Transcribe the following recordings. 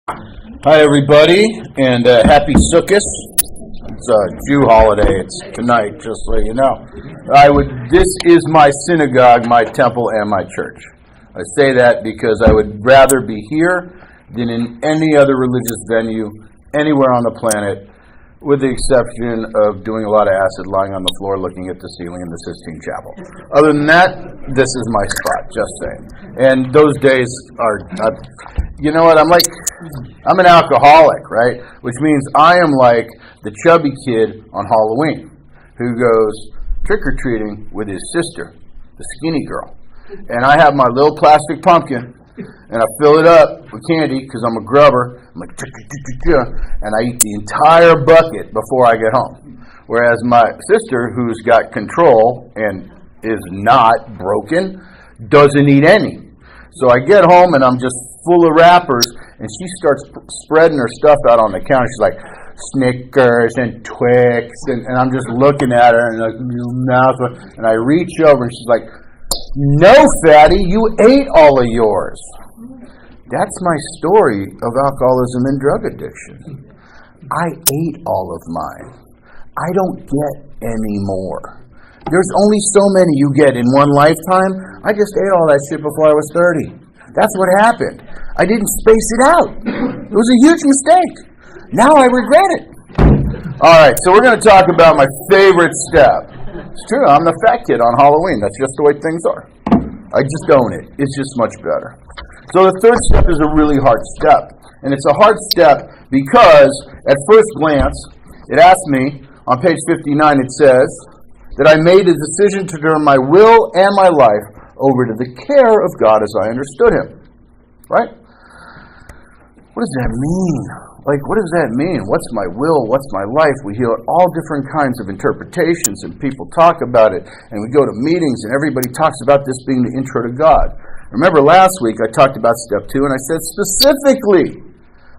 Hi, everybody, and happy Sukkot. It's a Jew holiday. It's tonight, just so you know. This is my synagogue, my temple, and my church. I say that because I would rather be here than in any other religious venue anywhere on the planet, with the exception of doing a lot of acid, lying on the floor, looking at the ceiling in the Sistine Chapel. Other than that, this is my spot, just saying. And those days are, you know what, I'm an alcoholic, right? Which means I am like the chubby kid on Halloween who goes trick-or-treating with his sister, the skinny girl. And I have my little plastic pumpkin, and I fill it up with candy because I'm a grubber. I'm like, and I eat the entire bucket before I get home. Whereas my sister, who's got control and is not broken, doesn't eat any. So I get home and I'm just full of wrappers, and she starts spreading her stuff out on the counter. She's like, Snickers and Twix, and I'm just looking at her and like, and I reach over and she's like, no, fatty, you ate all of yours. That's my story of alcoholism and drug addiction. I ate all of mine. I don't get any more. There's only so many you get in one lifetime. I just ate all that shit before I was 30. That's what happened. I didn't space it out. It was a huge mistake. Now I regret it. All right, so we're going to talk about my favorite step. It's true, I'm the fat kid on Halloween. That's just the way things are. I just own it. It's just much better. So the third step is a really hard step. And it's a hard step because, at first glance, it asks me, on page 59, it says, that I made a decision to turn my will and my life over to the care of God as I understood Him. Right? What does that mean? Like, what does that mean? What's my will? What's my life? We hear all different kinds of interpretations, and people talk about it, and we go to meetings, and everybody talks about this being the intro to God. Remember last week I talked about step 2, and I said specifically,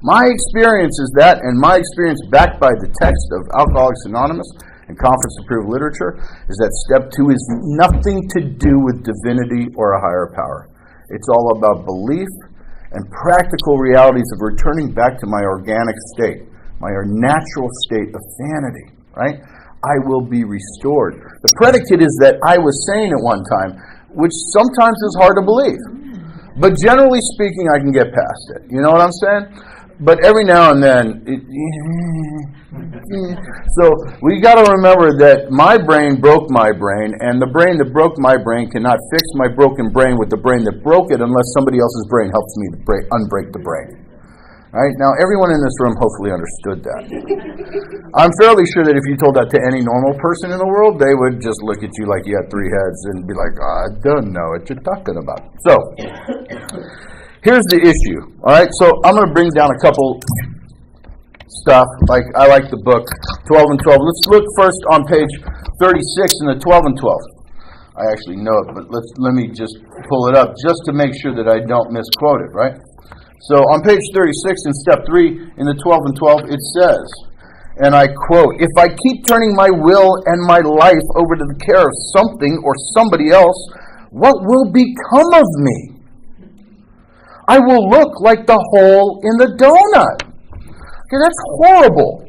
my experience is that, and my experience backed by the text of Alcoholics Anonymous and conference-approved literature, is that step 2 is nothing to do with divinity or a higher power. It's all about belief and practical realities of returning back to my organic state, my natural state of sanity, right? I will be restored. The predicate is that I was saying at one time, which sometimes is hard to believe. But generally speaking, I can get past it. You know what I'm saying? But every now and then, so we got to remember that my brain broke my brain, and the brain that broke my brain cannot fix my broken brain with the brain that broke it unless somebody else's brain helps me to unbreak the brain. All right? Now, everyone in this room hopefully understood that. I'm fairly sure that if you told that to any normal person in the world, they would just look at you like you had 3 heads and be like, I don't know what you're talking about. So, here's the issue, all right? So I'm going to bring down a couple stuff. Like, I like the book 12 and 12. Let's look first on page 36 in the 12 and 12. I actually know it, but let me just pull it up just to make sure that I don't misquote it, right? So on page 36 in step 3 in the 12 and 12, it says, and I quote, if I keep turning my will and my life over to the care of something or somebody else, what will become of me? I will look like the hole in the donut. Okay, that's horrible.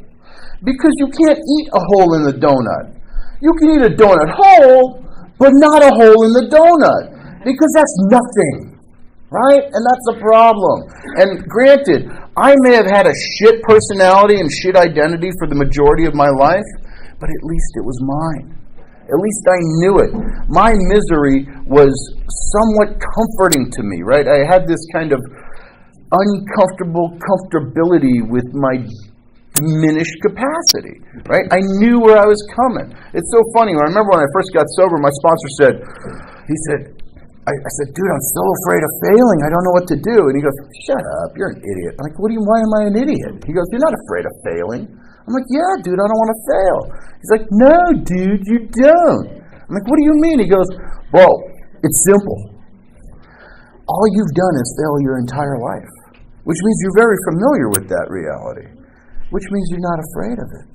Because you can't eat a hole in the donut. You can eat a donut whole, but not a hole in the donut. Because that's nothing. Right? And that's the problem. And granted, I may have had a shit personality and shit identity for the majority of my life, but at least it was mine. At least I knew it. My misery was somewhat comforting to me, right? I had this kind of uncomfortable comfortability with my diminished capacity, right? I knew where I was coming. It's so funny. I remember when I first got sober, my sponsor said, I said, dude, I'm so afraid of failing. I don't know what to do. And he goes, shut up. You're an idiot. I'm like, why am I an idiot? He goes, you're not afraid of failing. I'm like, yeah, dude, I don't want to fail. He's like, no, dude, you don't. I'm like, what do you mean? He goes, bro, it's simple. All you've done is fail your entire life, which means you're very familiar with that reality, which means you're not afraid of it.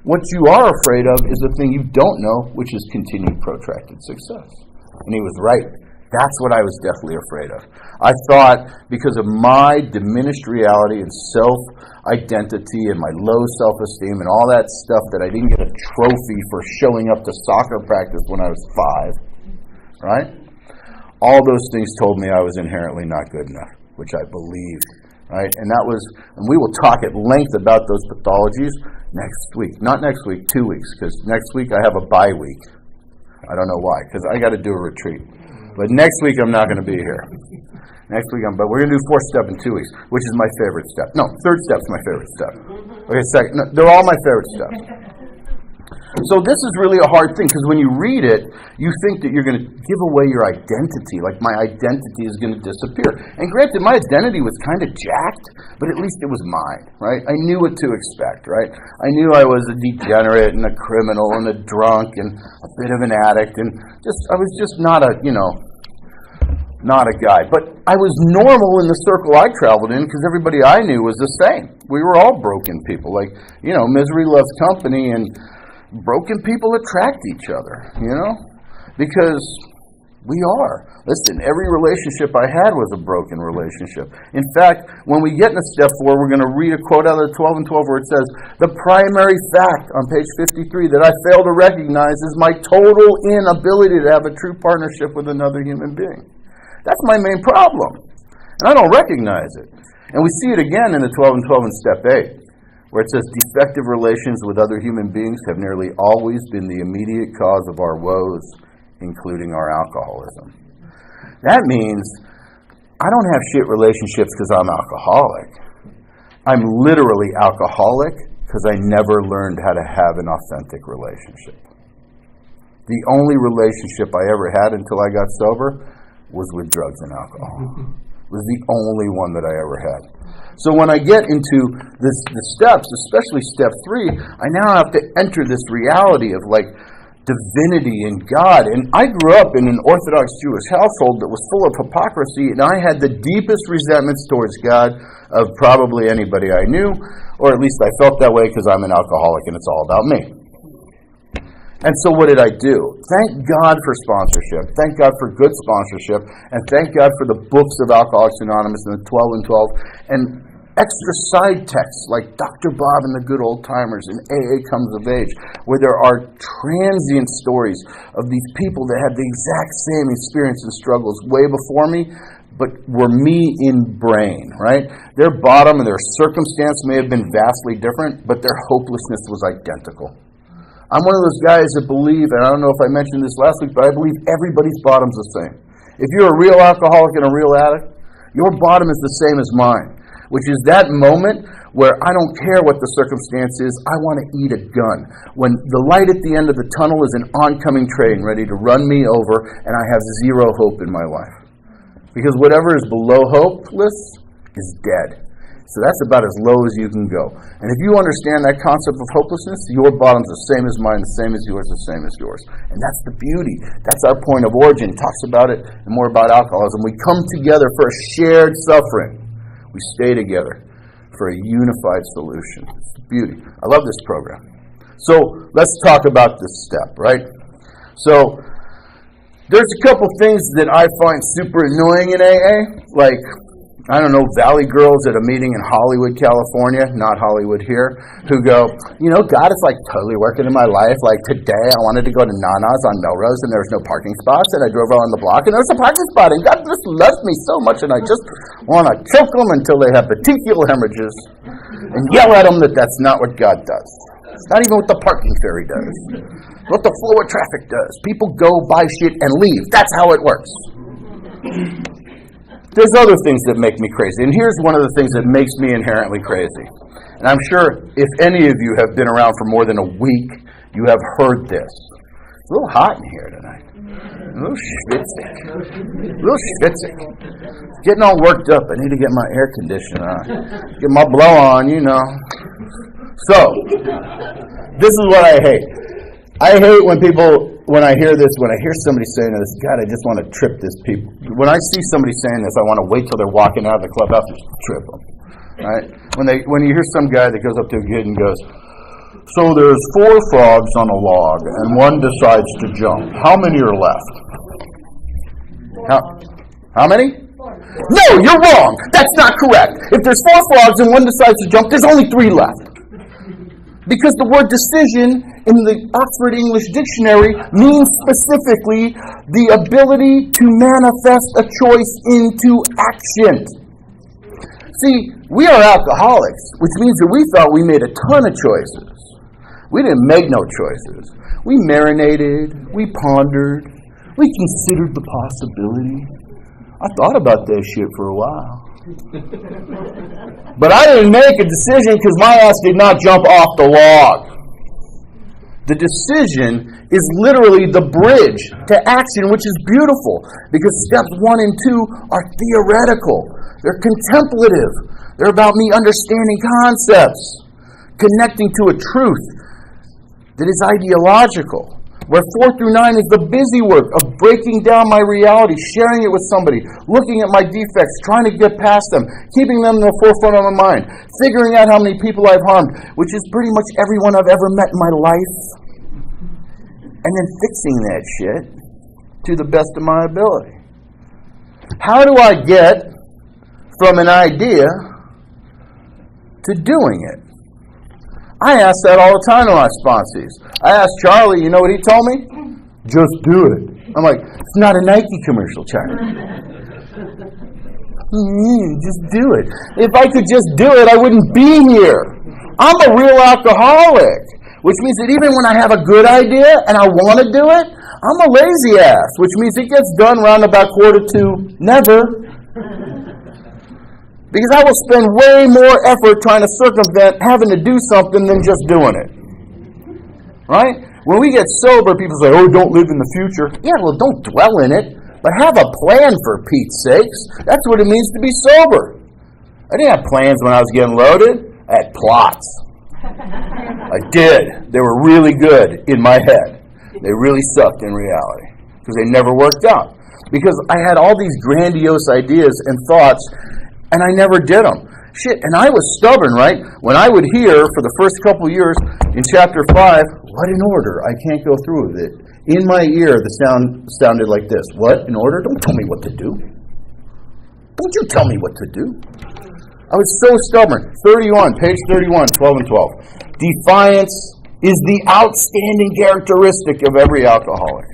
What you are afraid of is the thing you don't know, which is continued protracted success. And he was right. That's what I was deathly afraid of. I thought because of my diminished reality and self-identity and my low self-esteem and all that stuff that I didn't get a trophy for showing up to soccer practice when I was 5, right? All those things told me I was inherently not good enough, which I believed, right? And we will talk at length about those pathologies next week. Not next week, 2 weeks, because next week I have a bye week. I don't know why, because I got to do a retreat. But next week I'm not going to be here. But we're going to do 4th step in 2 weeks, which is my favorite step. No, 3rd step's my favorite step. Okay, second. No, they're all my favorite steps. So this is really a hard thing, because when you read it, you think that you're going to give away your identity, like my identity is going to disappear. And granted, my identity was kind of jacked, but at least it was mine, right? I knew what to expect, right? I knew I was a degenerate and a criminal and a drunk and a bit of an addict, and I was just not a guy. But I was normal in the circle I traveled in, because everybody I knew was the same. We were all broken people. Like, misery loves company, and broken people attract each other, because we are. Listen, every relationship I had was a broken relationship. In fact, when we get into step 4, we're going to read a quote out of the 12 and 12 where it says, "The primary fact on page 53 that I fail to recognize is my total inability to have a true partnership with another human being." That's my main problem. And I don't recognize it. And we see it again in the 12 and 12 in step 8. Where it says, "Defective relations with other human beings have nearly always been the immediate cause of our woes, including our alcoholism." That means I don't have shit relationships because I'm alcoholic. I'm literally alcoholic because I never learned how to have an authentic relationship. The only relationship I ever had until I got sober was with drugs and alcohol. It was the only one that I ever had. So when I get into the steps, especially step 3, I now have to enter this reality of like divinity and God. And I grew up in an Orthodox Jewish household that was full of hypocrisy, and I had the deepest resentments towards God of probably anybody I knew, or at least I felt that way because I'm an alcoholic and it's all about me. And so what did I do? Thank God for sponsorship. Thank God for good sponsorship. And thank God for the books of Alcoholics Anonymous and the 12 and 12. And extra side texts like Dr. Bob and the Good Old Timers and AA Comes of Age, where there are transient stories of these people that had the exact same experience and struggles way before me, but were me in brain, right? Their bottom and their circumstance may have been vastly different, but their hopelessness was identical. I'm one of those guys that believe, and I don't know if I mentioned this last week, but I believe everybody's bottom's the same. If you're a real alcoholic and a real addict, your bottom is the same as mine, which is that moment where I don't care what the circumstance is, I want to eat a gun. When the light at the end of the tunnel is an oncoming train ready to run me over, and I have zero hope in my life. Because whatever is below hopeless is dead. So that's about as low as you can go. And if you understand that concept of hopelessness, your bottom's the same as mine, the same as yours, the same as yours. And that's the beauty. That's our point of origin. It talks about it and more about alcoholism. We come together for a shared suffering. We stay together for a unified solution. It's the beauty. I love this program. So let's talk about this step, right? So there's a couple things that I find super annoying in AA, like I don't know, Valley girls at a meeting in Hollywood, California, not Hollywood here, who go, God is like totally working in my life. Like today I wanted to go to Nana's on Melrose and there was no parking spots, and I drove around the block and there was a parking spot, and God just loves me so much and I just want to choke them until they have petechial hemorrhages and yell at them that that's not what God does. It's not even what the parking fairy does. What the flow of traffic does. People go, buy shit, and leave. That's how it works. There's other things that make me crazy. And here's one of the things that makes me inherently crazy. And I'm sure if any of you have been around for more than a week, you have heard this. It's a little hot in here tonight. A little schwitzig. Getting all worked up. I need to get my air conditioner on. Get my blow on, So, this is what I hate. I hate when I hear this, when I hear somebody saying this, God, I just want to trip this people. When I see somebody saying this, I want to wait till they're walking out of the clubhouse and just trip them. Right? When you hear some guy that goes up to a kid and goes, so there's 4 frogs on a log, and one decides to jump. How many are left? How many? No, you're wrong. That's not correct. If there's 4 frogs and one decides to jump, there's only 3 left. Because the word decision in the Oxford English Dictionary means specifically the ability to manifest a choice into action. See, we are alcoholics, which means that we thought we made a ton of choices. We didn't make no choices. We marinated, we pondered, we considered the possibility. I thought about that shit for a while. But I didn't make a decision because my ass did not jump off the log. The decision is literally the bridge to action, which is beautiful because steps 1 and 2 are theoretical. They're contemplative. They're about me understanding concepts, connecting to a truth that is ideological. Where 4 through 9 is the busy work of breaking down my reality, sharing it with somebody, looking at my defects, trying to get past them, keeping them in the forefront of my mind, figuring out how many people I've harmed, which is pretty much everyone I've ever met in my life, and then fixing that shit to the best of my ability. How do I get from an idea to doing it? I ask that all the time to my sponsees. I asked Charlie, you know what he told me? Just do it. I'm like, it's not a Nike commercial, Charlie. Just do it. If I could just do it, I wouldn't be here. I'm a real alcoholic, which means that even when I have a good idea and I want to do it, I'm a lazy ass, which means it gets done around about 1:45, never. Because I will spend way more effort trying to circumvent having to do something than just doing it. Right? When we get sober, people say, oh, don't live in the future. Yeah, well, don't dwell in it. But have a plan, for Pete's sakes. That's what it means to be sober. I didn't have plans when I was getting loaded. I had plots. I did. They were really good in my head. They really sucked in reality. Because they never worked out. Because I had all these grandiose ideas and thoughts, and I never did them. Shit, and I was stubborn, right? When I would hear for the first couple years in chapter 5, what in order? I can't go through with it. In my ear, the sound sounded like this. What in order? Don't tell me what to do. Don't you tell me what to do. I was so stubborn. 31, page 31, 12 and 12. Defiance is the outstanding characteristic of every alcoholic.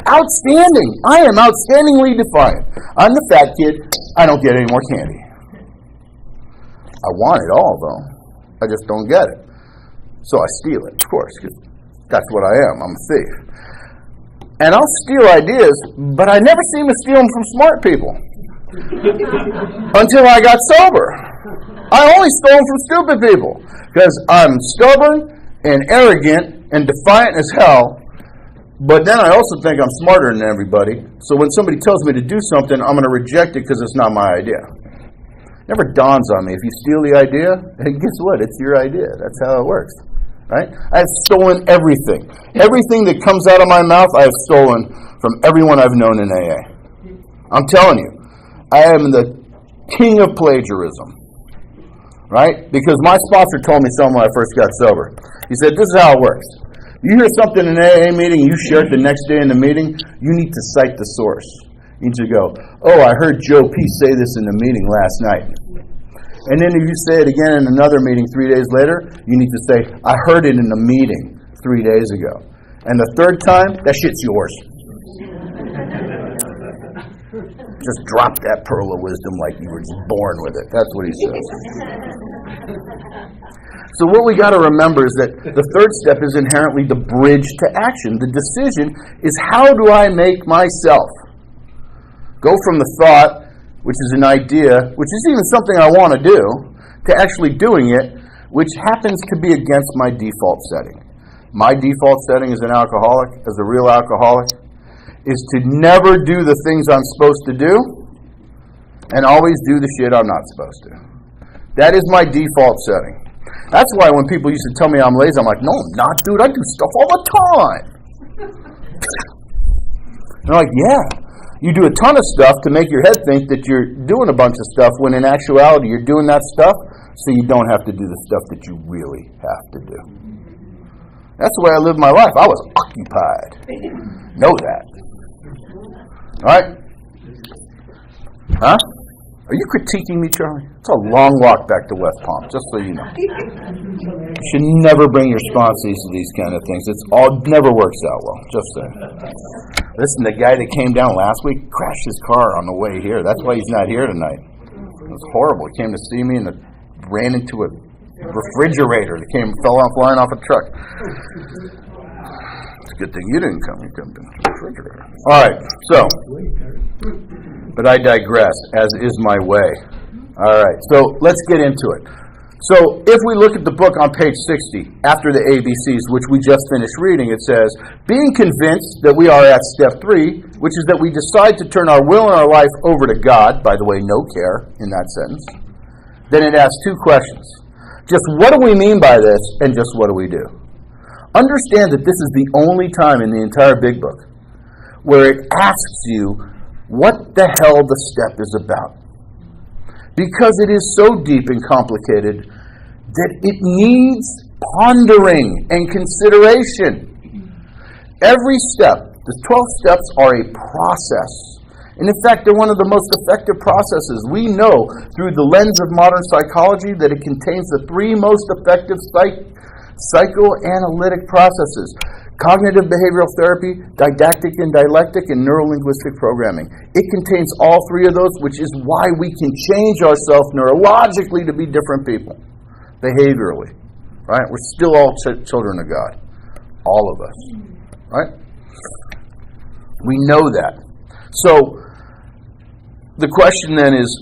Outstanding. I am outstandingly defiant. I'm the fat kid. I don't get any more candy. I want it all, though. I just don't get it. So I steal it, of course, because that's what I am. I'm a thief. And I'll steal ideas, but I never seem to steal them from smart people. Until I got sober. I only stole them from stupid people. Because I'm stubborn and arrogant and defiant as hell. But then I also think I'm smarter than everybody. So when somebody tells me to do something, I'm going to reject it because it's not my idea. Never dawns on me. If you steal the idea, guess what? It's your idea. That's how it works. Right? I've stolen everything. Everything that comes out of my mouth, I have stolen from everyone I've known in AA. I'm telling you, I am the king of plagiarism. Right? Because my sponsor told me something when I first got sober. He said, this is how it works. You hear something in an AA meeting, you share it the next day in the meeting, you need to cite the source. You need to go, oh, I heard Joe P. say this in the meeting last night. And then if you say it again in another meeting 3 days later, you need to say, I heard it in the meeting 3 days ago. And the third time, that shit's yours. Just drop that pearl of wisdom like you were just born with it. That's what he says. So what we got to remember is that the third step is inherently the bridge to action. The decision is, how do I make myself go from the thought, which is an idea, which is even something I want to do, to actually doing it, which happens to be against my default setting. My default setting as an alcoholic, as a real alcoholic, is to never do the things I'm supposed to do and always do the shit I'm not supposed to. That is my default setting. That's why when people used to tell me I'm lazy, I'm like, no, I'm not, dude. I do stuff all the time. And they're like, yeah. You do a ton of stuff to make your head think that you're doing a bunch of stuff, when in actuality you're doing that stuff so you don't have to do the stuff that you really have to do. That's the way I lived my life. I was occupied. Know that. All right? Huh? Are you critiquing me, Charlie? It's a long walk back to West Palm, just so you know. You should never bring your sponsees to these kind of things. Never works out well, just saying. Listen, the guy that came down last week crashed his car on the way here. That's why he's not here tonight. It was horrible. He came to see me and ran into a refrigerator that fell flying off a truck. It's a good thing you didn't come. You come to the refrigerator. All right, so... But I digress, as is my way. All right, so let's get into it. So if we look at the book on page 60, after the ABCs, which we just finished reading, it says, being convinced that we are at step 3, which is that we decide to turn our will and our life over to God, by the way, no care in that sentence, then it asks 2 questions. Just what do we mean by this, and just what do we do? Understand that this is the only time in the entire big book where it asks you what the hell the step is about. Because it is so deep and complicated that it needs pondering and consideration. Every step, the 12 steps are a process. And in fact, they're one of the most effective processes. We know through the lens of modern psychology that it contains the 3 most effective psychoanalytic processes: cognitive behavioral therapy, didactic and dialectic, and neuro-linguistic programming. It contains all 3 of those, which is why we can change ourselves neurologically to be different people, behaviorally. Right? We're still all children of God. All of us. Right? We know that. So, the question then is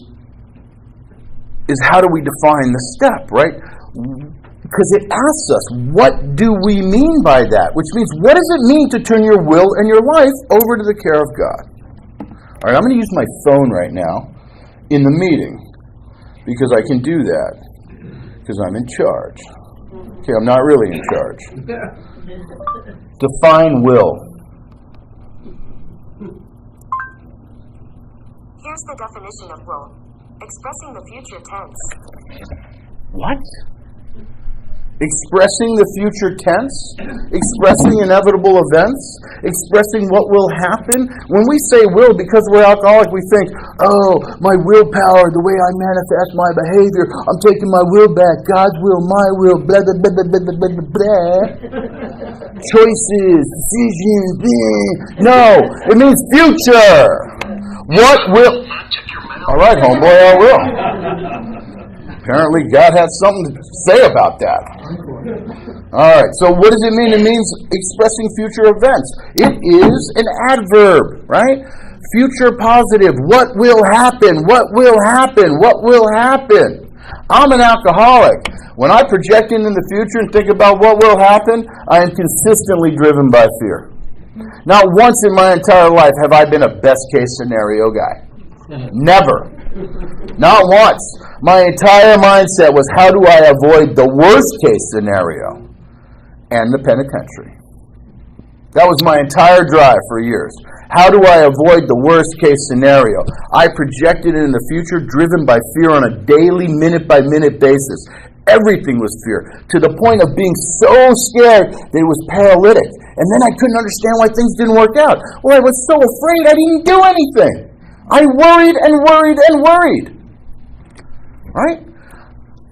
how do we define the step, right? Because it asks us, what do we mean by that? Which means, what does it mean to turn your will and your life over to the care of God? All right, I'm going to use my phone right now in the meeting because I can do that because I'm in charge. Okay, I'm not really in charge. Define will. Here's the definition of will. Expressing the future tense. What? Expressing the future tense, expressing inevitable events, expressing what will happen. When we say will, because we're alcoholic, we think, oh, my willpower, the way I manifest my behavior, I'm taking my will back, God's will, my will, blah, blah, blah, blah, blah, blah, blah, blah. Choices, decisions, blah. No, it means future. What will... All right, homeboy, I will. Apparently, God has something to say about that. All right, so what does it mean? It means expressing future events. It is an adverb, right? Future positive. What will happen? What will happen? What will happen? I'm an alcoholic. When I project into the future and think about what will happen, I am consistently driven by fear. Not once in my entire life have I been a best-case scenario guy. Never. Not once. My entire mindset was, how do I avoid the worst-case scenario and the penitentiary? That was my entire drive for years. How do I avoid the worst-case scenario? I projected in the future, driven by fear on a daily, minute-by-minute basis. Everything was fear, to the point of being so scared that it was paralytic. And then I couldn't understand why things didn't work out. Well, I was so afraid I didn't do anything. I worried and worried and worried. Right?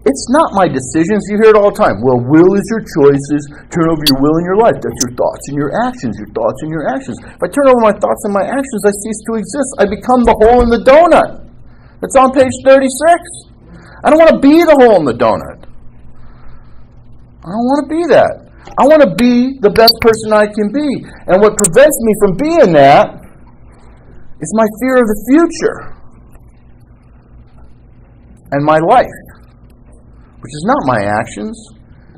It's not my decisions. You hear it all the time. Well, will is your choices. Turn over your will and your life. That's your thoughts and your actions. Your thoughts and your actions. If I turn over my thoughts and my actions, I cease to exist. I become the hole in the donut. It's on page 36. I don't want to be the hole in the donut. I don't want to be that. I want to be the best person I can be. And what prevents me from being that is my fear of the future and my life, which is not my actions,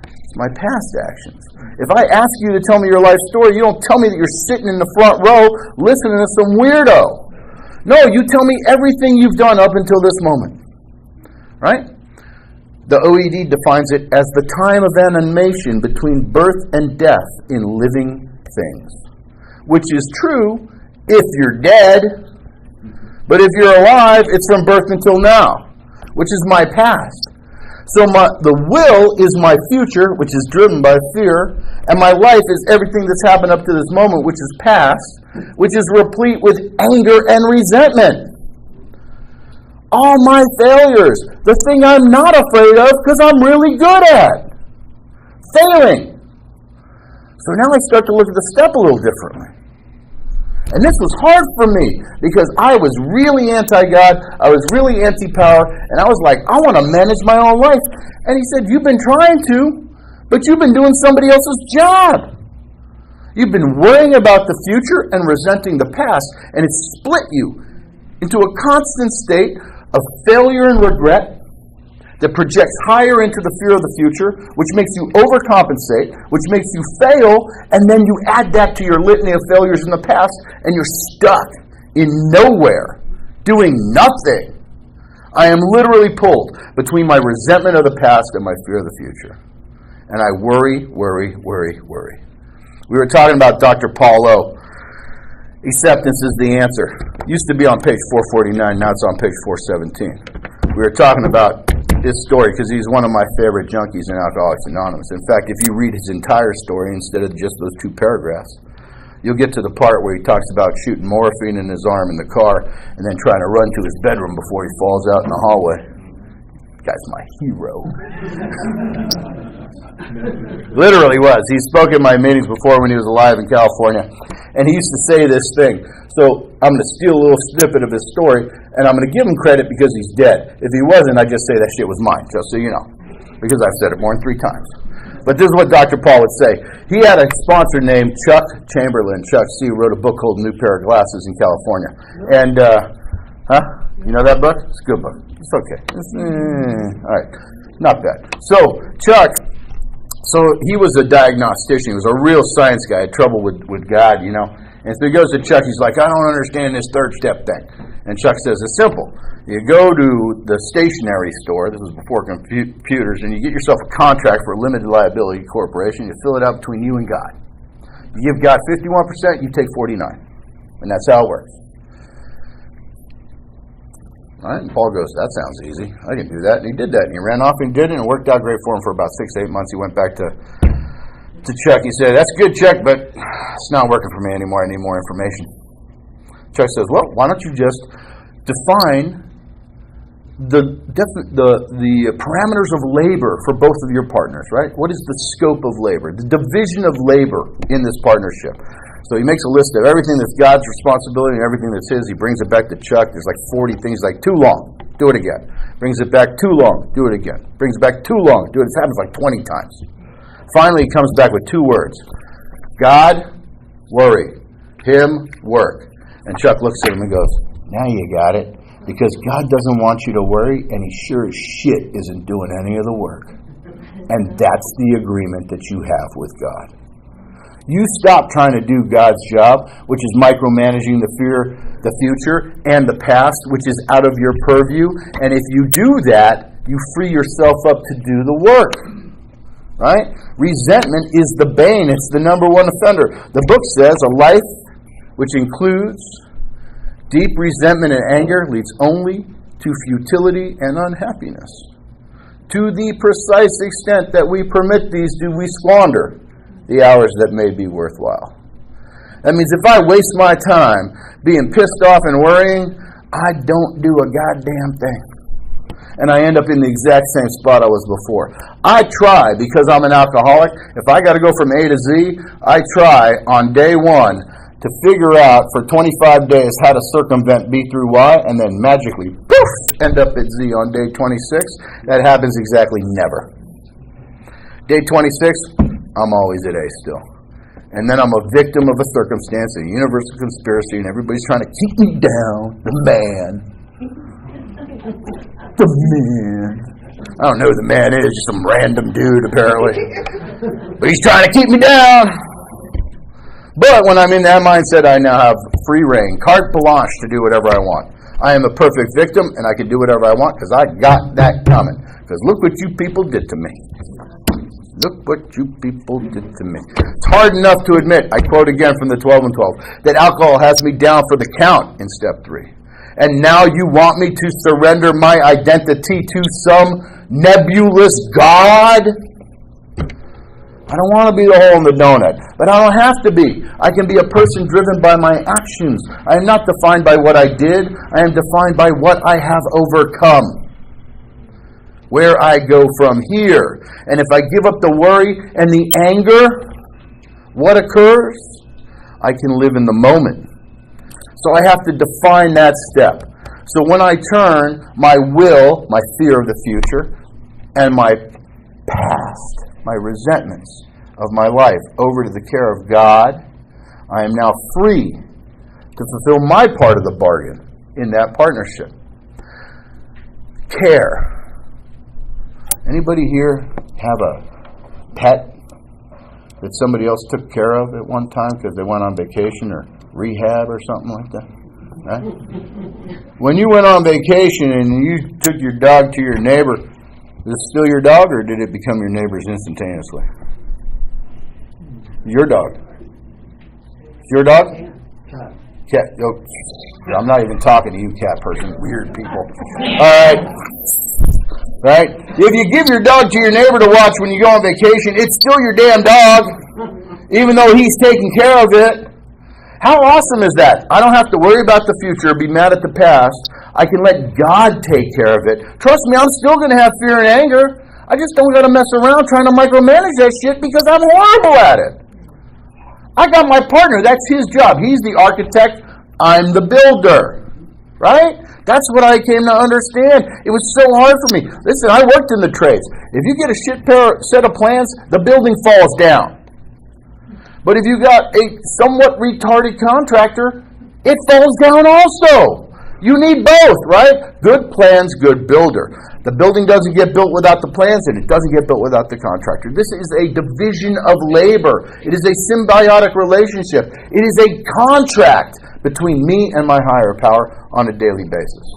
it's my past actions. If I ask you to tell me your life story, you don't tell me that you're sitting in the front row listening to some weirdo. No, you tell me everything you've done up until this moment. Right? The OED defines it as the time of animation between birth and death in living things, which is true if you're dead, but if you're alive, it's from birth until now, which is my past. So the will is my future, which is driven by fear, and my life is everything that's happened up to this moment, which is past, which is replete with anger and resentment. All my failures, the thing I'm not afraid of because I'm really good at. Failing. So now I start to look at the step a little differently. And this was hard for me because I was really anti-God, I was really anti-power, and I was like, I want to manage my own life. And he said, you've been trying to, but you've been doing somebody else's job. You've been worrying about the future and resenting the past, and it's split you into a constant state of failure and regret that projects higher into the fear of the future, which makes you overcompensate, which makes you fail, and then you add that to your litany of failures in the past, and you're stuck in nowhere, doing nothing. I am literally pulled between my resentment of the past and my fear of the future. And I worry. We were talking about Dr. Paul O. Acceptance is the answer. Used to be on page 449, now it's on page 417. We were talking about his story because he's one of my favorite junkies in Alcoholics Anonymous. In fact, if you read his entire story instead of just those 2 paragraphs, you'll get to the part where he talks about shooting morphine in his arm in the car and then trying to run to his bedroom before he falls out in the hallway. Guy's my hero. Literally was. He spoke at my meetings before when he was alive in California. And he used to say this thing. So I'm going to steal a little snippet of his story, and I'm going to give him credit because he's dead. If he wasn't, I'd just say that shit was mine, just so you know. Because I've said it more than 3 times. But this is what Dr. Paul would say. He had a sponsor named Chuck Chamberlain. Chuck C. wrote a book called New Pair of Glasses in California. And, you know that book? It's a good book. It's okay. All right. Not bad. So, Chuck, he was a diagnostician. He was a real science guy. Had trouble with God, you know. And so he goes to Chuck. He's like, I don't understand this 3rd step thing. And Chuck says, it's simple. You go to the stationery store. This was before computers. And you get yourself a contract for a limited liability corporation. You fill it out between you and God. You give God 51%, you take 49%. And that's how it works. All right, and Paul goes, that sounds easy. I can do that. And he did that. And he ran off and did it. And it worked out great for him for about 6 to 8 months. He went back to Chuck. He said, that's good, Chuck, but it's not working for me anymore. I need more information. Chuck says, well, why don't you just define the parameters of labor for both of your partners, right? What is the scope of labor? The division of labor in this partnership. So he makes a list of everything that's God's responsibility and everything that's his. He brings it back to Chuck. There's like 40 things, like too long, do it again. Brings it back too long, do it again. Brings it back too long, do it. It happens like 20 times. Finally, he comes back with 2 words. God, worry. Him, work. And Chuck looks at him and goes, now you got it. Because God doesn't want you to worry, and he sure as shit isn't doing any of the work. And that's the agreement that you have with God. You stop trying to do God's job, which is micromanaging the future, and the past, which is out of your purview. And if you do that, you free yourself up to do the work. Right? Resentment is the bane. It's the number 1 offender. The book says a life which includes deep resentment and anger leads only to futility and unhappiness. To the precise extent that we permit these, do we squander the hours that may be worthwhile. That means if I waste my time being pissed off and worrying, I don't do a goddamn thing. And I end up in the exact same spot I was before. I try, because I'm an alcoholic, if I got to go from A to Z, I try on day 1 to figure out for 25 days how to circumvent B through Y, and then magically, poof, end up at Z on day 26. That happens exactly never. Day 26, I'm always at A still. And then I'm a victim of a circumstance, a universal conspiracy, and everybody's trying to keep me down. The man. The man. I don't know who the man is, just some random dude apparently. But he's trying to keep me down. But when I'm in that mindset, I now have free reign, carte blanche to do whatever I want. I am a perfect victim, and I can do whatever I want because I got that coming. Because look what you people did to me. Look what you people did to me. It's hard enough to admit, I quote again from the 12 and 12, that alcohol has me down for the count in step 3. And now you want me to surrender my identity to some nebulous God? I don't want to be the hole in the donut, but I don't have to be. I can be a person driven by my actions. I am not defined by what I did. I am defined by what I have overcome. Where I go from here. And if I give up the worry and the anger, what occurs? I can live in the moment. So I have to define that step. So when I turn my will, my fear of the future, and my past, my resentments of my life over to the care of God, I am now free to fulfill my part of the bargain in that partnership. Care. Anybody here have a pet that somebody else took care of at one time because they went on vacation or rehab or something like that? Right? When you went on vacation and you took your dog to your neighbor, is it still your dog, or did it become your neighbor's instantaneously? Your dog. Your dog? Cat. Oh, I'm not even talking to you, cat person. Weird people. All right. Right? If you give your dog to your neighbor to watch when you go on vacation, it's still your damn dog, even though he's taking care of it. How awesome is that? I don't have to worry about the future or be mad at the past. I can let God take care of it. Trust me, I'm still going to have fear and anger. I just don't got to mess around trying to micromanage that shit because I'm horrible at it. I got my partner. That's his job. He's the architect. I'm the builder. Right? That's what I came to understand. It was so hard for me. Listen, I worked in the trades. If you get a set of plans, the building falls down. But if you got a somewhat retarded contractor, it falls down also. You need both, right? Good plans, good builder. The building doesn't get built without the plans, and it doesn't get built without the contractor. This is a division of labor. It is a symbiotic relationship. It is a contract between me and my higher power on a daily basis.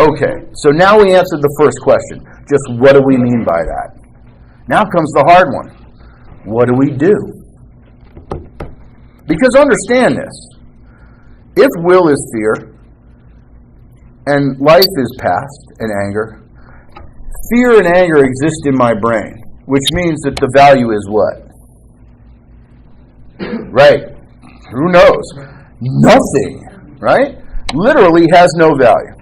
Okay, so now we answered the first question. Just what do we mean by that? Now comes the hard one. What do we do? Because understand this. If will is fear, and life is past and anger, fear and anger exist in my brain, which means that the value is what? Right. Who knows? Nothing, right? Literally has no value.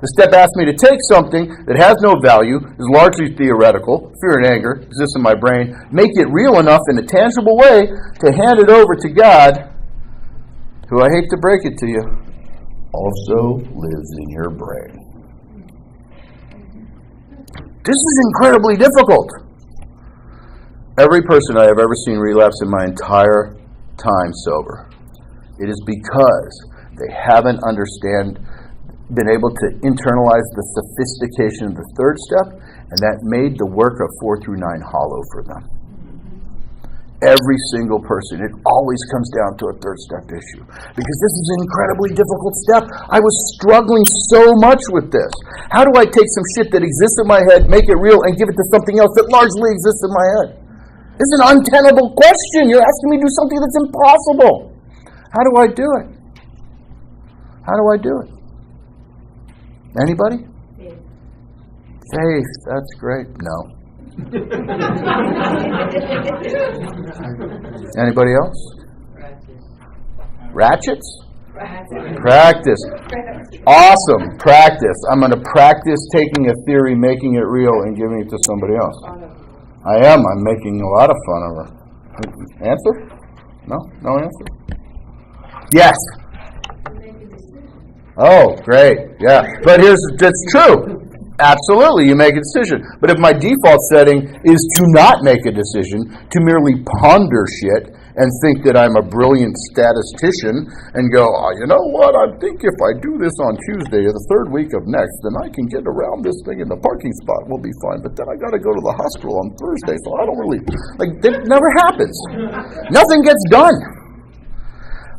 The step asks me to take something that has no value, is largely theoretical, fear and anger exists in my brain, make it real enough in a tangible way to hand it over to God, who, I hate to break it to you, also lives in your brain. This is incredibly difficult. Every person I have ever seen relapse in my entire time sober, it is because they haven't been able to internalize the sophistication of the third step, and that made the work of 4 through 9 hollow for them. Every single person, it always comes down to a third step issue, because this is an incredibly difficult step. I was struggling so much with this. How do I take some shit that exists in my head, make it real, and give it to something else that largely exists in my head? This is an untenable question. You're asking me to do something that's impossible. How do I do it? How do I do it? Anybody? Faith. That's great. No. Anybody else? Ratchets? Practice. Awesome. Practice. I'm going to practice taking a theory, making it real, and giving it to somebody else. I am. I'm making a lot of fun of her. Answer? No? No answer? Yes. Oh, great. Yeah. But it's true. Absolutely, you make a decision. But if my default setting is to not make a decision, to merely ponder shit and think that I'm a brilliant statistician and go, oh, you know what, I think if I do this on Tuesday or the third week of next, then I can get around this thing in the parking spot, we'll be fine. But then I got to go to the hospital on Thursday, so I don't really... It never happens. Nothing gets done.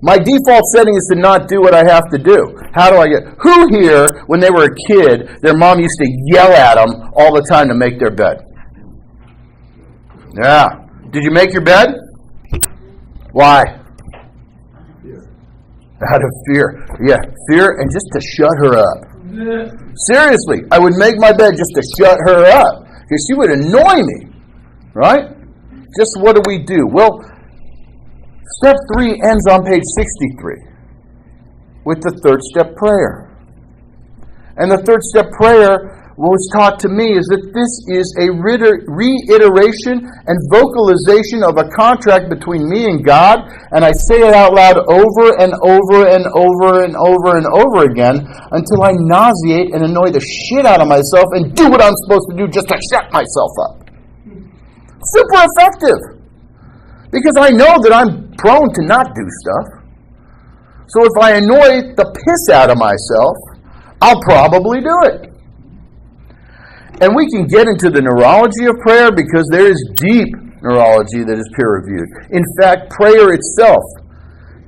My default setting is to not do what I have to do. How do I get... Who here, when they were a kid, their mom used to yell at them all the time to make their bed? Yeah. Did you make your bed? Why? Out of fear. Yeah, fear and just to shut her up. Seriously, I would make my bed just to shut her up because she would annoy me, right? Just what do? Well, step 3 ends on page 63 with the third step prayer. And the third step prayer, what was taught to me is that this is a reiteration and vocalization of a contract between me and God, and I say it out loud over and over and over and over and over again until I nauseate and annoy the shit out of myself and do what I'm supposed to do just to shut myself up. Super effective. Because I know that I'm prone to not do stuff. So if I annoy the piss out of myself, I'll probably do it. And we can get into the neurology of prayer because there is deep neurology that is peer-reviewed. In fact, prayer itself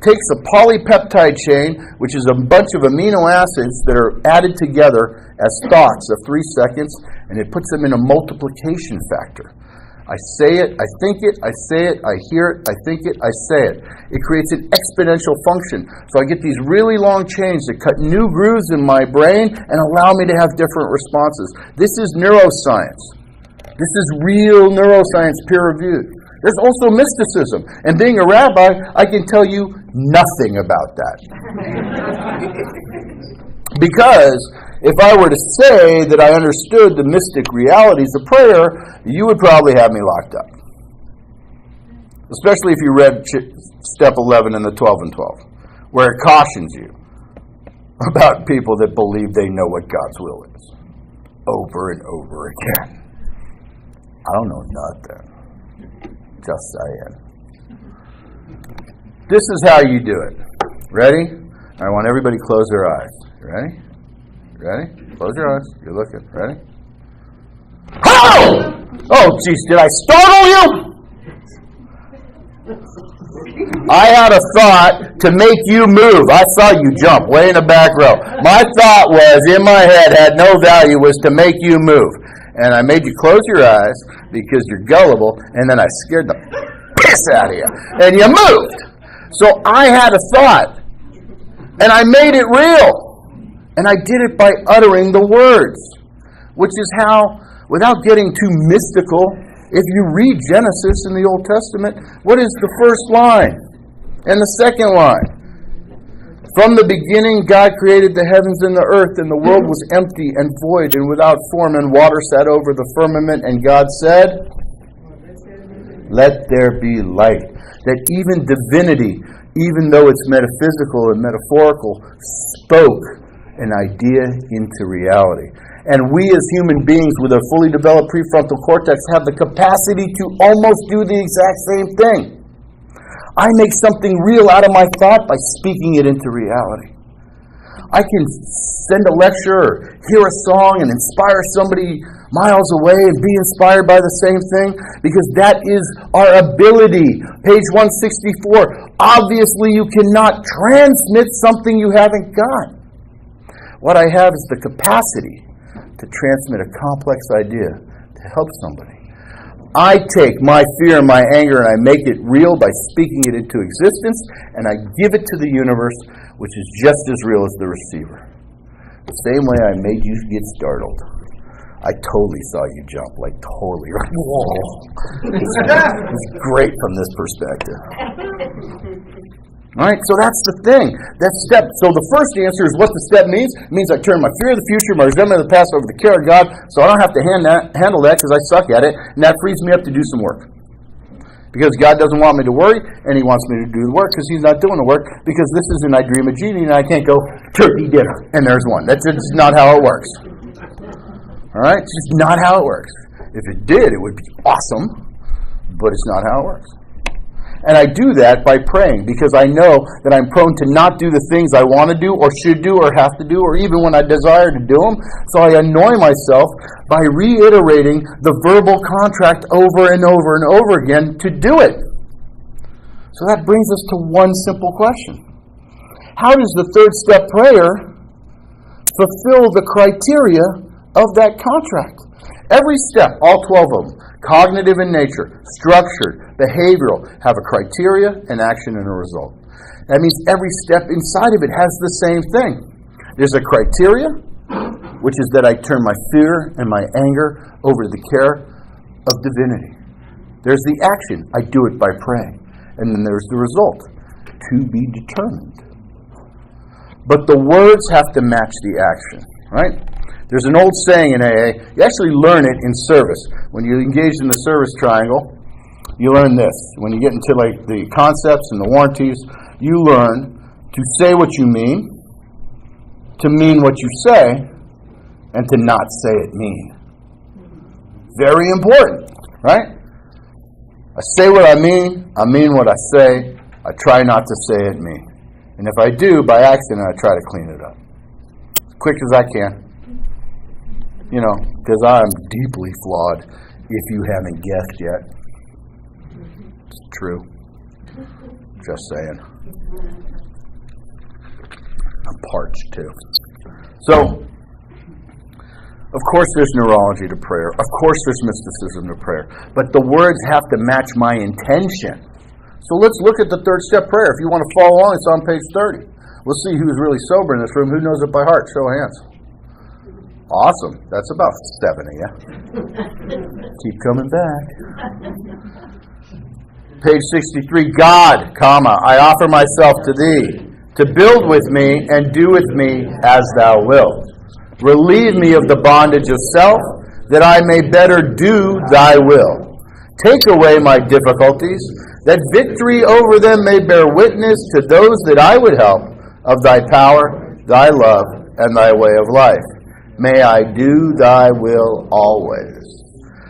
takes a polypeptide chain, which is a bunch of amino acids that are added together as thoughts of 3 seconds, and it puts them in a multiplication factor. I say it, I think it, I say it, I hear it, I think it, I say it. It creates an exponential function. So I get these really long chains that cut new grooves in my brain and allow me to have different responses. This is neuroscience. This is real neuroscience peer-reviewed. There's also mysticism. And being a rabbi, I can tell you nothing about that. Because if I were to say that I understood the mystic realities of prayer, you would probably have me locked up. Especially if you read Step 11 and the 12 and 12, where it cautions you about people that believe they know what God's will is. Over and over again. I don't know nothing. Just saying. This is how you do it. Ready? I want everybody to close their eyes. Ready? Ready? Close your eyes. You're looking. Ready? Oh! Oh, jeez, did I startle you? I had a thought to make you move. I saw you jump way in the back row. My thought was, in my head, had no value, was to make you move. And I made you close your eyes because you're gullible, and then I scared the piss out of you. And you moved. So I had a thought, and I made it real. And I did it by uttering the words, which is how, without getting too mystical, if you read Genesis in the Old Testament, what is the first line and the second line? From the beginning, God created the heavens and the earth, and the world was empty and void and without form, and water sat over the firmament, and God said, "Let there be light." That even divinity, even though it's metaphysical and metaphorical, spoke an idea into reality. And we as human beings with a fully developed prefrontal cortex have the capacity to almost do the exact same thing. I make something real out of my thought by speaking it into reality. I can send a lecture or hear a song and inspire somebody miles away and be inspired by the same thing, because that is our ability. Page 164. Obviously, you cannot transmit something you haven't got. What I have is the capacity to transmit a complex idea to help somebody. I take my fear and my anger and I make it real by speaking it into existence, and I give it to the universe, which is just as real as the receiver. The same way I made you get startled. I totally saw you jump, like totally. Whoa. It's great from this perspective. All right, so that's the thing. That step. So the first answer is what the step means. It means I turn my fear of the future, my resentment of the past over the care of God, so I don't have to handle that because I suck at it, and that frees me up to do some work. Because God doesn't want me to worry, and He wants me to do the work because He's not doing the work, because this isn't I Dream of Genie, and I can't go, turkey dinner, and there's one. That's just not how it works. All right? It's just not how it works. If it did, it would be awesome, but it's not how it works. And I do that by praying, because I know that I'm prone to not do the things I want to do or should do or have to do, or even when I desire to do them. So I annoy myself by reiterating the verbal contract over and over and over again to do it. So that brings us to one simple question. How does the third step prayer fulfill the criteria of that contract? Every step, all 12 of them, cognitive in nature, structured, behavioral, have a criteria, an action, and a result. That means every step inside of it has the same thing. There's a criteria, which is that I turn my fear and my anger over to the care of divinity. There's the action. I do it by praying. And then there's the result, to be determined. But the words have to match the action, right? There's an old saying in AA, you actually learn it in service. When you engage in the service triangle, you learn this. When you get into like the concepts and the warranties, you learn to say what you mean, to mean what you say, and to not say it mean. Very important, right? I say what I mean what I say, I try not to say it mean. And if I do, by accident, I try to clean it up. As quick as I can. You know, because I'm deeply flawed, if you haven't guessed yet. It's true. Just saying. I'm parched too. So, of course there's neurology to prayer. Of course there's mysticism to prayer. But the words have to match my intention. So let's look at the third step prayer. If you want to follow along, it's on page 30. We'll see who's really sober in this room. Who knows it by heart? Show of hands. Awesome. That's about 7 of you. Keep coming back. Page 63. God, comma, I offer myself to thee, to build with me and do with me as thou wilt. Relieve me of the bondage of self, that I may better do thy will. Take away my difficulties, that victory over them may bear witness to those that I would help of thy power, thy love, and thy way of life. May I do thy will always.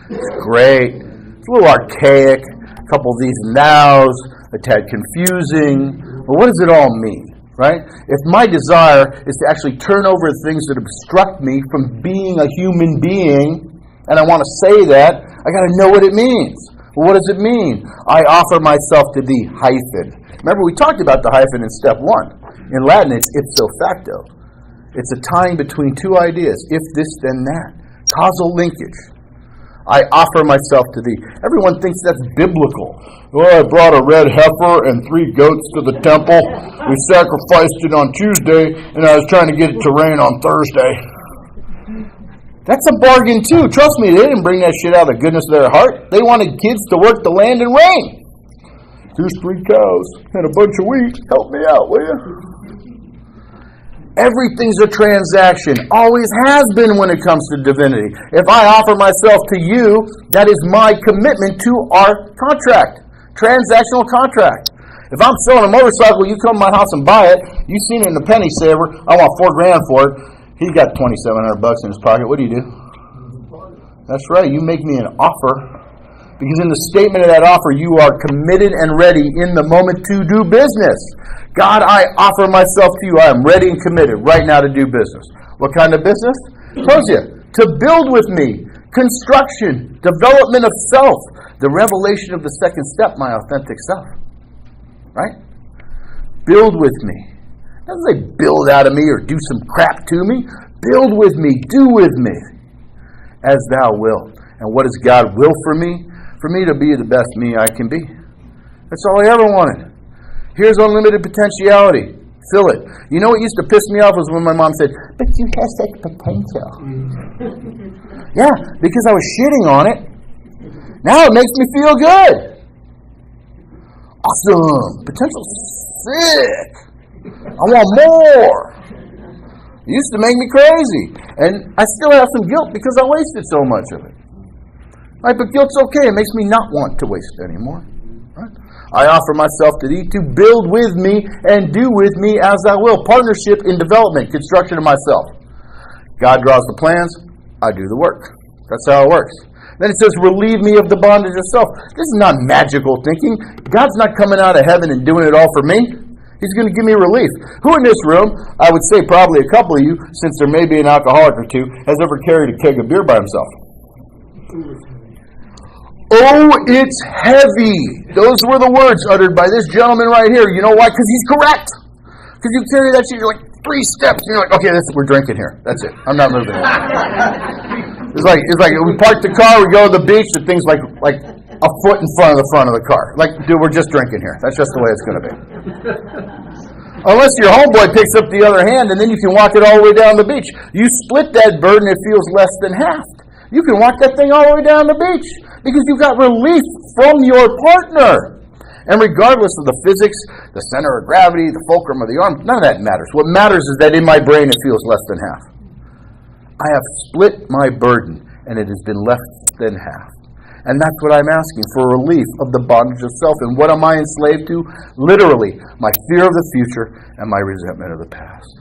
It's great. It's a little archaic. A couple of these nows, a tad confusing. But what does it all mean, right? If my desire is to actually turn over things that obstruct me from being a human being, and I want to say that, I got to know what it means. Well, what does it mean? I offer myself to thee, hyphen. Remember, we talked about the hyphen in step 1. In Latin, it's ipso facto. It's a tying between two ideas. If this, then that. Causal linkage. I offer myself to thee. Everyone thinks that's biblical. Well, I brought a red heifer and 3 goats to the temple. We sacrificed it on Tuesday, and I was trying to get it to rain on Thursday. That's a bargain too. Trust me, they didn't bring that shit out of the goodness of their heart. They wanted kids to work the land and rain. Here's 3 cows and a bunch of wheat. Help me out, will you? Everything's a transaction. Always has been when it comes to divinity. If I offer myself to you, that is my commitment to our contract. Transactional contract. If I'm selling a motorcycle, you come to my house and buy it. You've seen it in the penny saver. I want $4,000 for it. He's got $2,700 in his pocket. What do? That's right. You make me an offer. Because in the statement of that offer, you are committed and ready in the moment to do business. God, I offer myself to you. I am ready and committed right now to do business. What kind of business? Tells you. To build with me. Construction. Development of self. The revelation of the second step, my authentic self. Right? Build with me. Doesn't say build out of me or do some crap to me. Build with me. Do with me. As thou wilt. And what does God will for me? For me to be the best me I can be. That's all I ever wanted. Here's unlimited potentiality. Fill it. You know what used to piss me off was when my mom said, but you have such potential. Yeah, because I was shitting on it. Now it makes me feel good. Awesome. Potential's sick. I want more. It used to make me crazy. And I still have some guilt because I wasted so much of it. Right, but guilt's okay. It makes me not want to waste anymore. Right? I offer myself to thee to build with me and do with me as thou will. Partnership in development, construction of myself. God draws the plans, I do the work. That's how it works. Then it says, relieve me of the bondage of self. This is not magical thinking. God's not coming out of heaven and doing it all for me. He's going to give me relief. Who in this room, I would say probably a couple of you, since there may be an alcoholic or two, has ever carried a keg of beer by himself? Oh, it's heavy. Those were the words uttered by this gentleman right here. You know why? Because he's correct. Because you carry that shit, you're like 3 steps, and you're like, okay, we're drinking here. That's it. I'm not moving. It's like we park the car, we go to the beach, the thing's like a foot in front of the car. Like, dude, we're just drinking here. That's just the way it's going to be. Unless your homeboy picks up the other hand, and then you can walk it all the way down the beach. You split that burden, it feels less than half. You can walk that thing all the way down the beach because you got relief from your partner. And regardless of the physics, the center of gravity, the fulcrum of the arm, none of that matters. What matters is that in my brain it feels less than half. I have split my burden, and it has been less than half. And that's what I'm asking, for relief of the bondage of self. And what am I enslaved to? Literally, my fear of the future and my resentment of the past.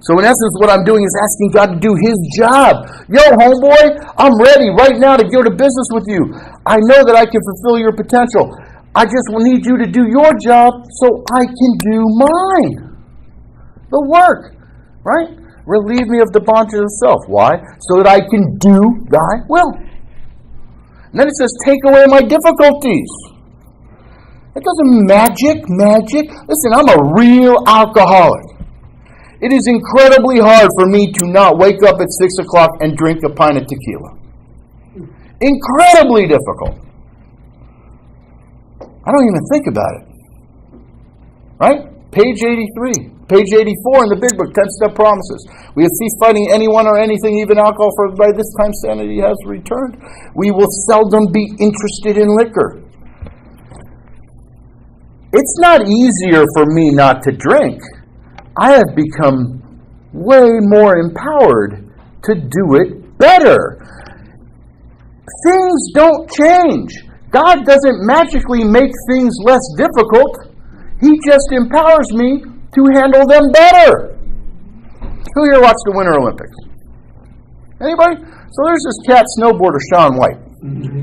So in essence, what I'm doing is asking God to do His job. Yo, homeboy, I'm ready right now to go to business with you. I know that I can fulfill your potential. I just will need you to do your job so I can do mine. The work, right? Relieve me of the bondage of self. Why? So that I can do thy will. And then it says, take away my difficulties. It doesn't magic. Listen, I'm a real alcoholic. It is incredibly hard for me to not wake up at 6 o'clock and drink a pint of tequila. Incredibly difficult. I don't even think about it. Right? Page 83. Page 84 in the big book, 10-step promises. We have ceased fighting anyone or anything, even alcohol, for by this time sanity has returned. We will seldom be interested in liquor. It's not easier for me not to drink. I have become way more empowered to do it better. Things don't change. God doesn't magically make things less difficult. He just empowers me to handle them better. Who here watched the Winter Olympics? Anybody? So there's this cat snowboarder, Shaun White.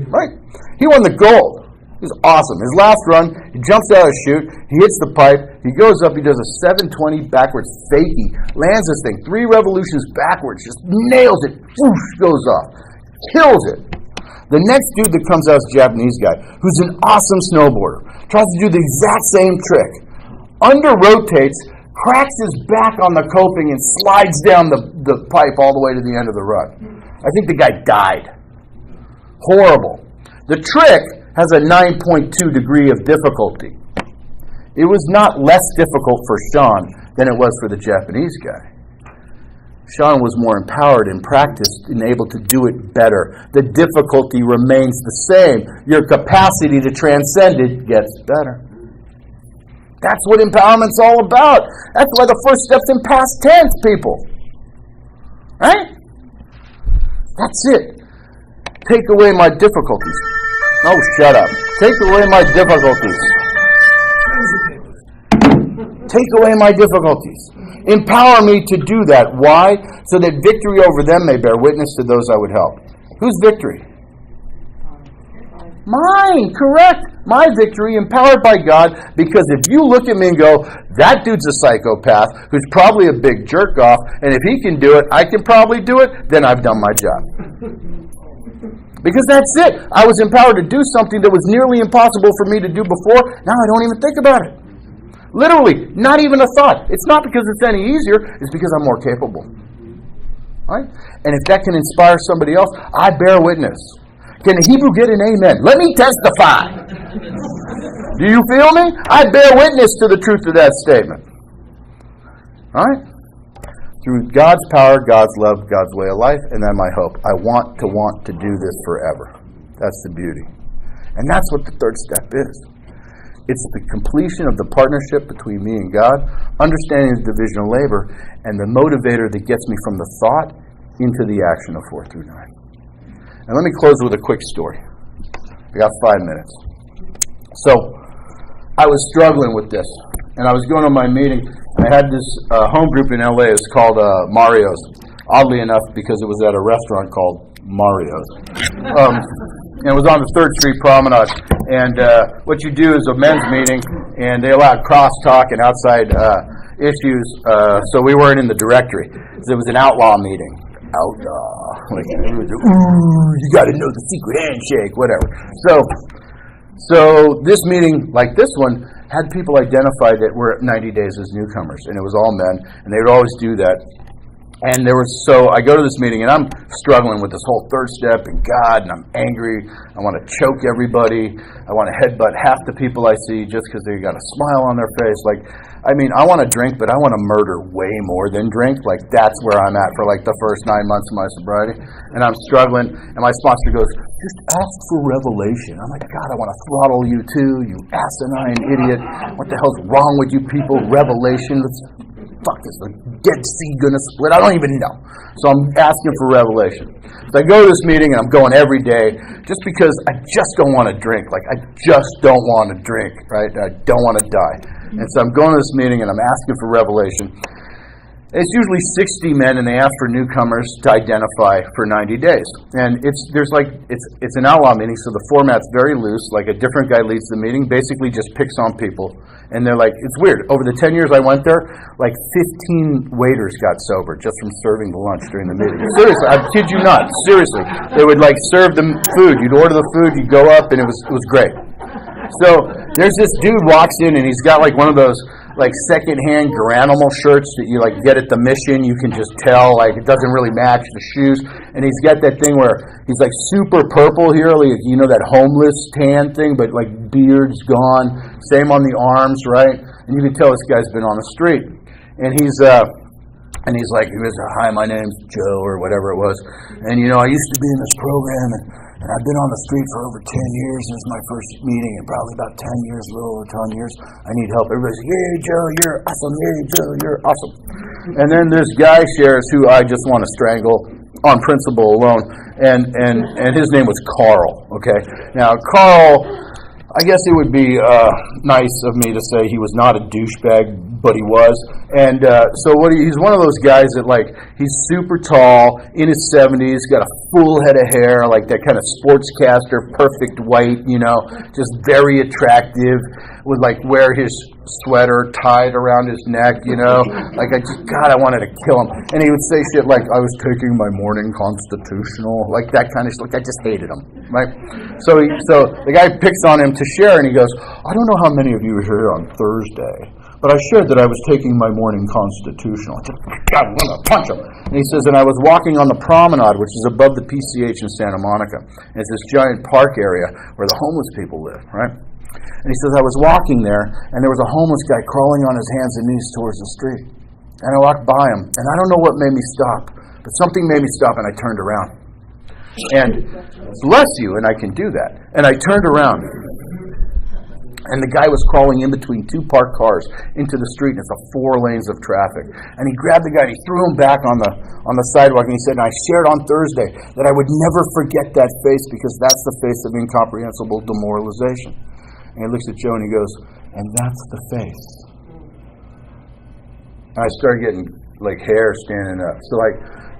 Right? He won the gold. It was awesome. His last run, he jumps out of the chute, he hits the pipe, he goes up, he does a 720 backwards fakie, lands this thing, 3 revolutions backwards, just nails it, whoosh, goes off, kills it. The next dude that comes out is a Japanese guy, who's an awesome snowboarder, tries to do the exact same trick, under-rotates, cracks his back on the coping, and slides down the pipe all the way to the end of the run. I think the guy died. Horrible. The trick has a 9.2 degree of difficulty. It was not less difficult for Shaun than it was for the Japanese guy. Shaun was more empowered and practiced and able to do it better. The difficulty remains the same. Your capacity to transcend it gets better. That's what empowerment's all about. That's why the first step's in past tense, people. Right? That's it. Take away my difficulties. Oh, shut up. Take away my difficulties. Take away my difficulties. Empower me to do that. Why? So that victory over them may bear witness to those I would help. Whose victory? Mine, correct. My victory, empowered by God, because if you look at me and go, that dude's a psychopath who's probably a big jerk off, and if he can do it, I can probably do it, then I've done my job. Because that's it. I was empowered to do something that was nearly impossible for me to do before. Now I don't even think about it. Literally, not even a thought. It's not because it's any easier, it's because I'm more capable. Right? And if that can inspire somebody else, I bear witness. Can a Hebrew get an amen? Let me testify. Do you feel me? I bear witness to the truth of that statement. All right? Through God's power, God's love, God's way of life, and then my hope. I want to do this forever. That's the beauty. And that's what the third step is. It's the completion of the partnership between me and God, understanding the division of labor, and the motivator that gets me from the thought into the action of 4 through 9. And let me close with a quick story. I got 5 minutes. So, I was struggling with this, and I was going to my meeting. I had this home group in LA. It's called Mario's. Oddly enough, because it was at a restaurant called Mario's. And it was on the 3rd Street Promenade. And what you do is a men's meeting, and they allowed crosstalk and outside issues. So we weren't in the directory. It was an outlaw meeting. Outlaw. Like, ooh, you got to know the secret handshake, whatever. So this meeting, like this one, had people identified that were 90 days as newcomers, and it was all men, and they would always do that. And I go to this meeting, and I'm struggling with this whole third step and God, and I'm angry. I want to choke everybody. I want to headbutt half the people I see just because they got a smile on their face. I want to drink, but I want to murder way more than drink. That's where I'm at for the first 9 months of my sobriety. And I'm struggling, and my sponsor goes, just ask for revelation. I'm like, God, I want to throttle you too, you asinine idiot. What the hell's wrong with you people? Revelation. Fuck, is the Dead Sea gonna split? I don't even know. So I'm asking for revelation. So I go to this meeting, and I'm going every day just because I just don't want to drink. I just don't want to drink, right? I don't want to die. And so I'm going to this meeting, and I'm asking for revelation. It's usually 60 men, and they ask for newcomers to identify for 90 days. And it's an outlaw meeting, so the format's very loose. A different guy leads the meeting, basically just picks on people. And they're it's weird. Over the 10 years I went there, 15 waiters got sober just from serving the lunch during the meeting. Seriously, I kid you not. Seriously, they would serve the food. You'd order the food, you'd go up, and it was great. So there's this dude walks in, and he's got one of those secondhand Garanimal shirts that you get at the mission. You can just tell it doesn't really match the shoes, and he's got that thing where he's super purple here, that homeless tan thing, but beard's gone. Same on the arms, right? And you can tell this guy's been on the street, and he's hi, my name's Joe or whatever it was, and I used to be in this program, and I've been on the street for over 10 years. This is my first meeting in probably about 10 years, a little over 10 years. I need help. Everybody's like, yay, Joe, you're awesome. Yay, Joe, you're awesome. And then this guy shares who I just want to strangle on principle alone. And his name was Carl, okay? Now, Carl, I guess it would be nice of me to say he was not a douchebag, but he was. And he's one of those guys that he's super tall, in his 70s, got a full head of hair, that kind of sportscaster, perfect white, just very attractive, would wear his sweater tied around his neck, I wanted to kill him. And he would say shit I was taking my morning constitutional, that kind of shit. I just hated him, right? So the guy picks on him to share, and he goes, I don't know how many of you were here on Thursday, but I shared that I was taking my morning constitutional. I just, God, I'm going to punch him. And he says, and I was walking on the promenade, which is above the PCH in Santa Monica. And it's this giant park area where the homeless people live, right? And he says, I was walking there, and there was a homeless guy crawling on his hands and knees towards the street. And I walked by him, and I don't know what made me stop, but something made me stop, and I turned around. And bless you, and I can do that. And I turned around. And the guy was crawling in between two parked cars into the street, and it's 4 lanes of traffic. And he grabbed the guy, and he threw him back on the sidewalk, and he said, and I shared on Thursday that I would never forget that face because that's the face of incomprehensible demoralization. And he looks at Joe, and he goes, and that's the face. And I started getting hair standing up. So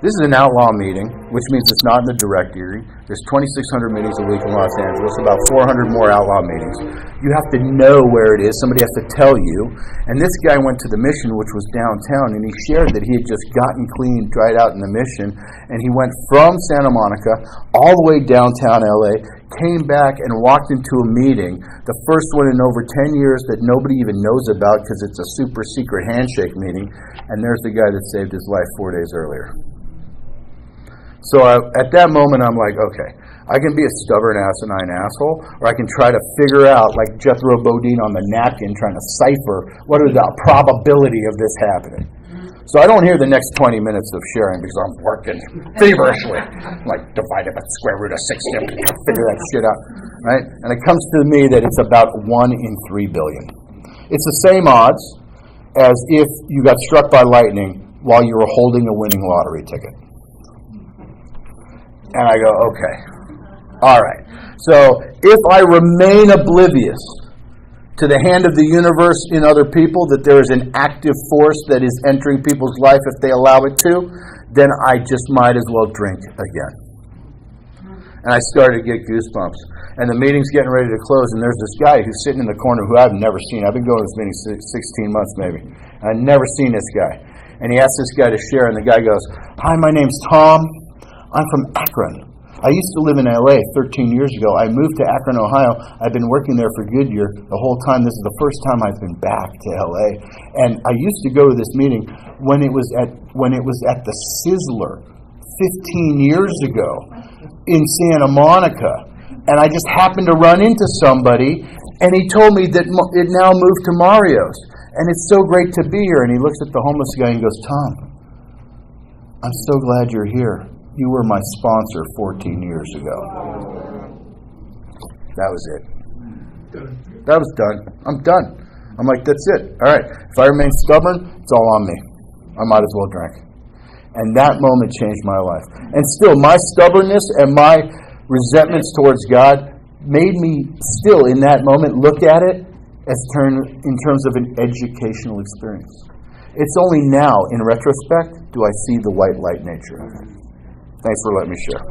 this is an outlaw meeting, which means it's not in the directory. There's 2,600 meetings a week in Los Angeles, about 400 more outlaw meetings. You have to know where it is. Somebody has to tell you. And this guy went to the mission, which was downtown, and he shared that he had just gotten clean, dried out in the mission, and he went from Santa Monica all the way downtown LA, came back and walked into a meeting, the first one in over 10 years that nobody even knows about because it's a super secret handshake meeting, and there's the guy that saved his life 4 days earlier. So at that moment, I'm like, okay, I can be a stubborn asinine asshole, or I can try to figure out, like Jethro Bodine on the napkin, trying to cipher what is the probability of this happening. So I don't hear the next 20 minutes of sharing because I'm working feverishly, divided by the square root of 60, I'm trying to figure that shit out, right? And it comes to me that it's about 1 in 3 billion. It's the same odds as if you got struck by lightning while you were holding a winning lottery ticket. And I go, okay, all right. So if I remain oblivious to the hand of the universe in other people, that there is an active force that is entering people's life if they allow it to, then I just might as well drink again. And I started to get goosebumps. And the meeting's getting ready to close, and there's this guy who's sitting in the corner who I've never seen. I've been going to this meeting 16 months maybe. I've never seen this guy. And he asked this guy to share, and the guy goes, hi, my name's Tom. I'm from Akron. I used to live in LA 13 years ago. I moved to Akron, Ohio. I've been working there for Goodyear the whole time. This is the first time I've been back to LA. And I used to go to this meeting when when it was at the Sizzler 15 years ago in Santa Monica. And I just happened to run into somebody, and he told me that it now moved to Mario's. And it's so great to be here. And he looks at the homeless guy and goes, Tom, I'm so glad you're here. You were my sponsor 14 years ago. That was it. That was done. I'm done. I'm like, that's it. All right. If I remain stubborn, it's all on me. I might as well drink. And that moment changed my life. And still, my stubbornness and my resentments towards God made me still, in that moment, look at it as in terms of an educational experience. It's only now, in retrospect, do I see the white light nature of it. Thanks for letting me share.